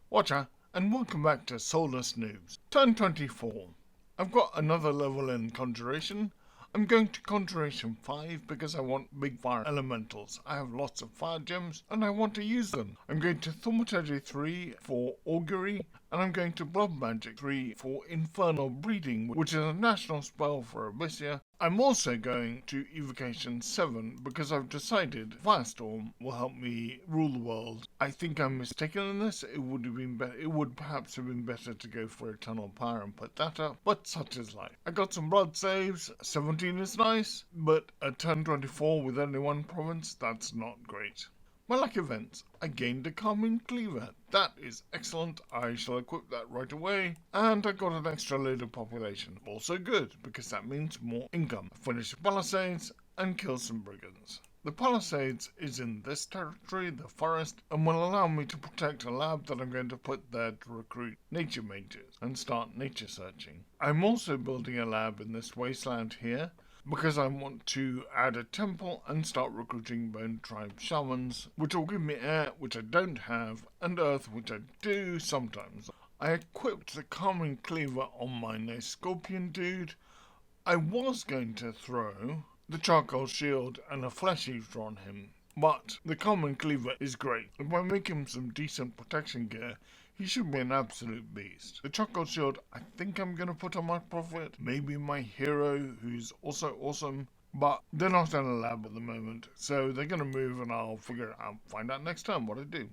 Watcher, and welcome back to Soulless Noobs. Turn 24. I've got another level in Conjuration. I'm going to Conjuration 5 because I want big fire elementals. I have lots of fire gems and I want to use them. I'm going to Thaumaturgy 3 for Augury, and I'm going to Blood Magic 3 for Infernal Breeding, which is a national spell for Abysia. I'm also going to Evocation 7 because I've decided Firestorm will help me rule the world. I think I'm mistaken in this. It would perhaps have been better to go for Eternal Power and put that up, but such is life. I got some blood saves. 17 is nice, but at turn 24 with only one province, that's not great. My luck events. I gained a Carmine Cleaver. That is excellent. I shall equip that right away. And I got an extra load of population. Also good, because that means more income. I finished the Palisades and kill some brigands. The Palisades is in this territory, the forest, and will allow me to protect a lab that I'm going to put there to recruit nature mages and start nature searching. I'm also building a lab in this wasteland here, because I want to add a temple and start recruiting Bone Tribe Shamans, which will give me air, which I don't have, and earth, which I do sometimes. I equipped the Carmine Cleaver on my nice Scorpion dude. I was going to throw the Charcoal Shield and a Flesh Eater on him, but the Carmine Cleaver is great. If I make him some decent protection gear, he should be an absolute beast. The Charcoal Shield, I think I'm going to put on my Prophet, maybe my hero, who's also awesome, but they're not in a lab at the moment, so they're going to move and I'll figure it out, find out next time what I do.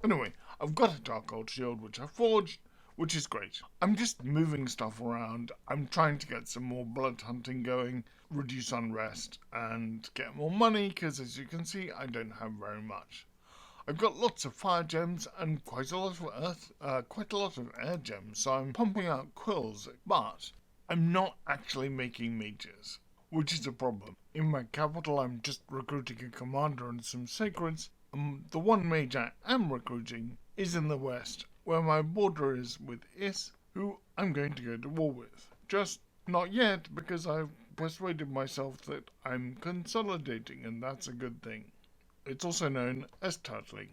Anyway, I've got a Charcoal Shield which I forged, which is great. I'm just moving stuff around. I'm trying to get some more blood hunting going, reduce unrest, and get more money, because as you can see, I don't have very much. I've got lots of fire gems and quite a lot of air gems, so I'm pumping out quills, but I'm not actually making mages, which is a problem. In my capital, I'm just recruiting a commander and some sacreds. The one mage I am recruiting is in the west, where my border is with Is, who I'm going to go to war with. Just not yet, because I've persuaded myself that I'm consolidating, and that's a good thing. It's also known as turtling.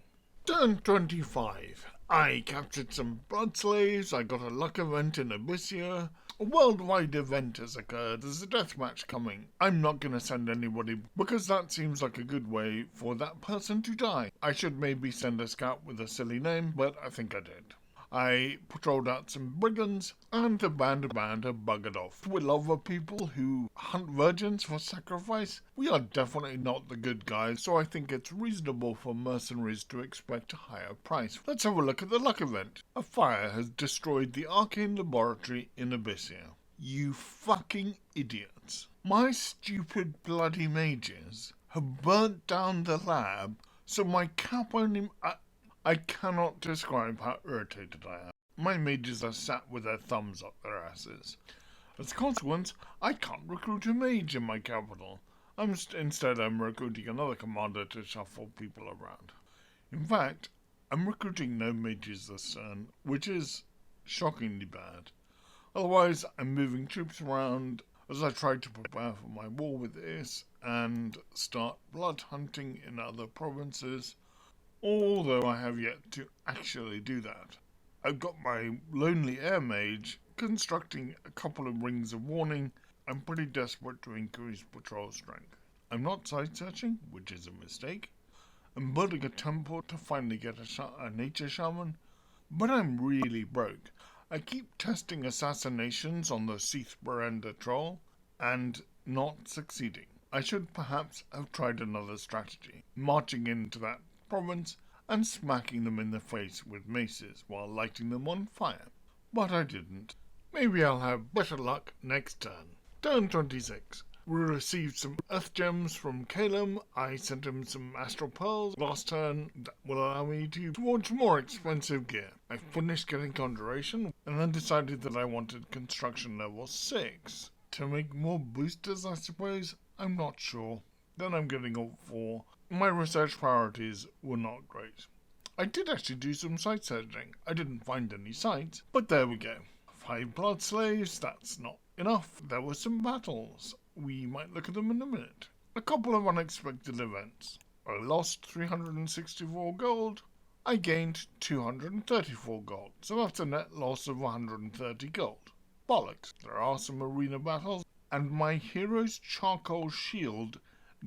Turn 25. I captured some blood slaves, I got a luck event in Abysia. A worldwide event has occurred, there's a deathmatch coming. I'm not gonna send anybody, because that seems like a good way for that person to die. I should maybe send a scout with a silly name, but I think I did. I patrolled out some brigands, and the band have buggered off. We love the people who hunt virgins for sacrifice. We are definitely not the good guys, so I think it's reasonable for mercenaries to expect a higher price. Let's have a look at the luck event. A fire has destroyed the arcane laboratory in Abysia. You fucking idiots. My stupid bloody mages have burnt down the lab, so my cap only... I cannot describe how irritated I am. My mages are sat with their thumbs up their asses. As a consequence, I can't recruit a mage in my capital. Instead, I'm recruiting another commander to shuffle people around. In fact, I'm recruiting no mages this turn, which is shockingly bad. Otherwise, I'm moving troops around as I try to prepare for my war with Is and start blood hunting in other provinces, although I have yet to actually do that. I've got my lonely air mage constructing a couple of rings of warning. I'm pretty desperate to increase patrol strength. I'm not side searching, which is a mistake. I'm building a temple to finally get a nature shaman, but I'm really broke. I keep testing assassinations on the Seath Berenda troll and not succeeding. I should perhaps have tried another strategy, marching into that province and smacking them in the face with maces while lighting them on fire. But I didn't. Maybe I'll have better luck next turn. Turn 26. We received some earth gems from Calum. I sent him some astral pearls last turn that will allow me to forge more expensive gear. I finished getting conjuration and then decided that I wanted construction level 6. To make more boosters, I suppose? I'm not sure. Then I'm getting all 4. My research priorities were not great. I did actually do some site searching. I didn't find any sites, but there we go. 5 blood slaves, that's not enough. There were some battles. We might look at them in a minute. A couple of unexpected events. I lost 364 gold. I gained 234 gold, so that's a net loss of 130 gold. Bollocks. There are some arena battles, and my hero's charcoal shield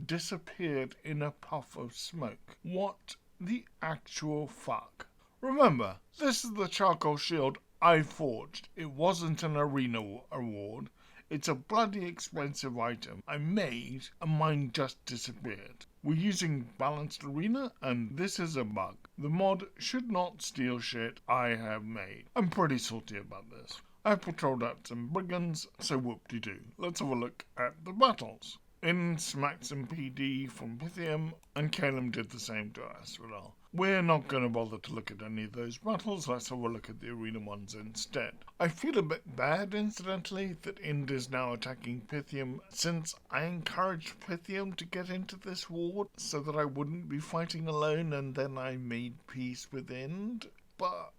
disappeared in a puff of smoke. What the actual fuck? Remember, this is the charcoal shield I forged. It wasn't an arena award. It's a bloody expensive item I made, and mine just disappeared. We're using Balanced Arena, and this is a bug. The mod should not steal shit I have made. I'm pretty salty about this. I've patrolled out some brigands, so whoop-de-doo. Let's have a look at the battles. In smacked some PD from Pythium, and Calum did the same to us. Well, we're not going to bother to look at any of those battles. Let's have a look at the arena ones instead. I feel a bit bad, incidentally, that Ind is now attacking Pythium, since I encouraged Pythium to get into this ward so that I wouldn't be fighting alone, and then I made peace with Ind. But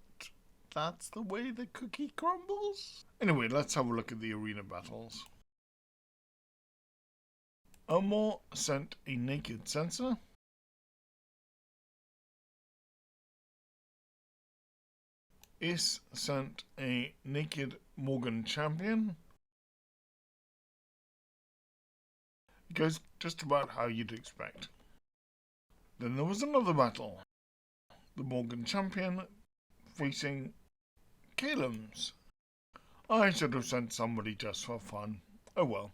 that's the way the cookie crumbles. Anyway, let's have a look at the arena battles. Omor sent a naked sensor. Is sent a naked Morgan champion. It goes just about how you'd expect. Then there was another battle. The Morgan champion facing Calum's. I should have sent somebody just for fun. Oh well.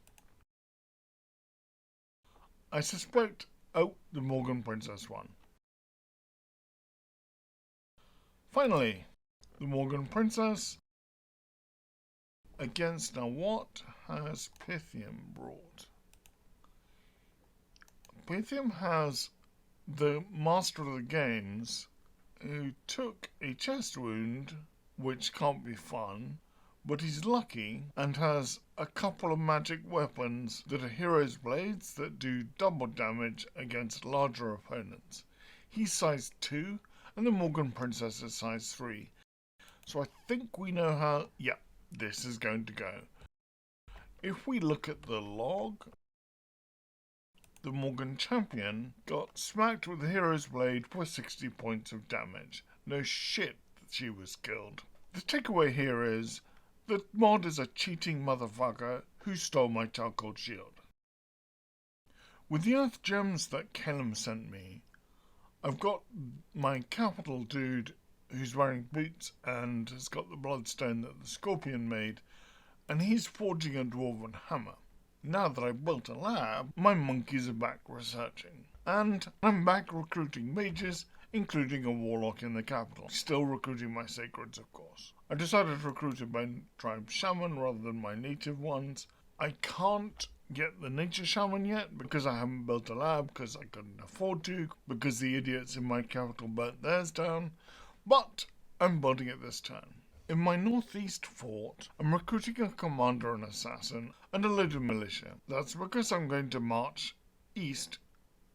I suspect... Oh, the Morgan Princess won. Finally, the Morgan Princess against... Now what has Pythium brought? Pythium has the Master of the Games, who took a chest wound, which can't be fun, but he's lucky and has a couple of magic weapons that are hero's blades that do double damage against larger opponents. He's size 2 and the Morgan Princess is size 3. So I think we know how, this is going to go. If we look at the log, the Morgan champion got smacked with the hero's blade for 60 points of damage. No shit that she was killed. The takeaway here is the mod is a cheating motherfucker who stole my charcoal shield. With the earth gems that Calum sent me, I've got my capital dude who's wearing boots and has got the bloodstone that the scorpion made, and he's forging a dwarven hammer. Now that I've built a lab, my monkeys are back researching. And I'm back recruiting mages, including a warlock in the capital. Still recruiting my sacreds, of course. I decided to recruit a bone tribe shaman rather than my native ones. I can't get the nature shaman yet because I haven't built a lab, because I couldn't afford to, because the idiots in my capital burnt theirs down. But I'm building it this turn. In my northeast fort, I'm recruiting a commander and assassin and a load of militia. That's because I'm going to march east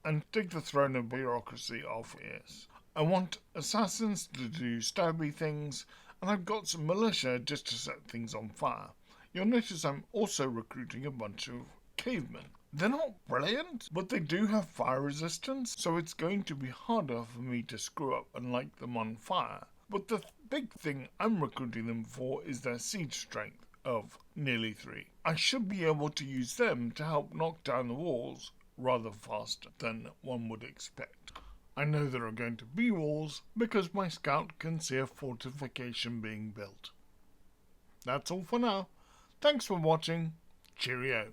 and take the throne of bureaucracy off Ears. I want assassins to do stabby things, and I've got some militia just to set things on fire. You'll notice I'm also recruiting a bunch of cavemen. They're not brilliant, but they do have fire resistance, so it's going to be harder for me to screw up and light them on fire. But the big thing I'm recruiting them for is their siege strength of nearly 3. I should be able to use them to help knock down the walls rather faster than one would expect. I know there are going to be walls because my scout can see a fortification being built. That's all for now. Thanks for watching. Cheerio.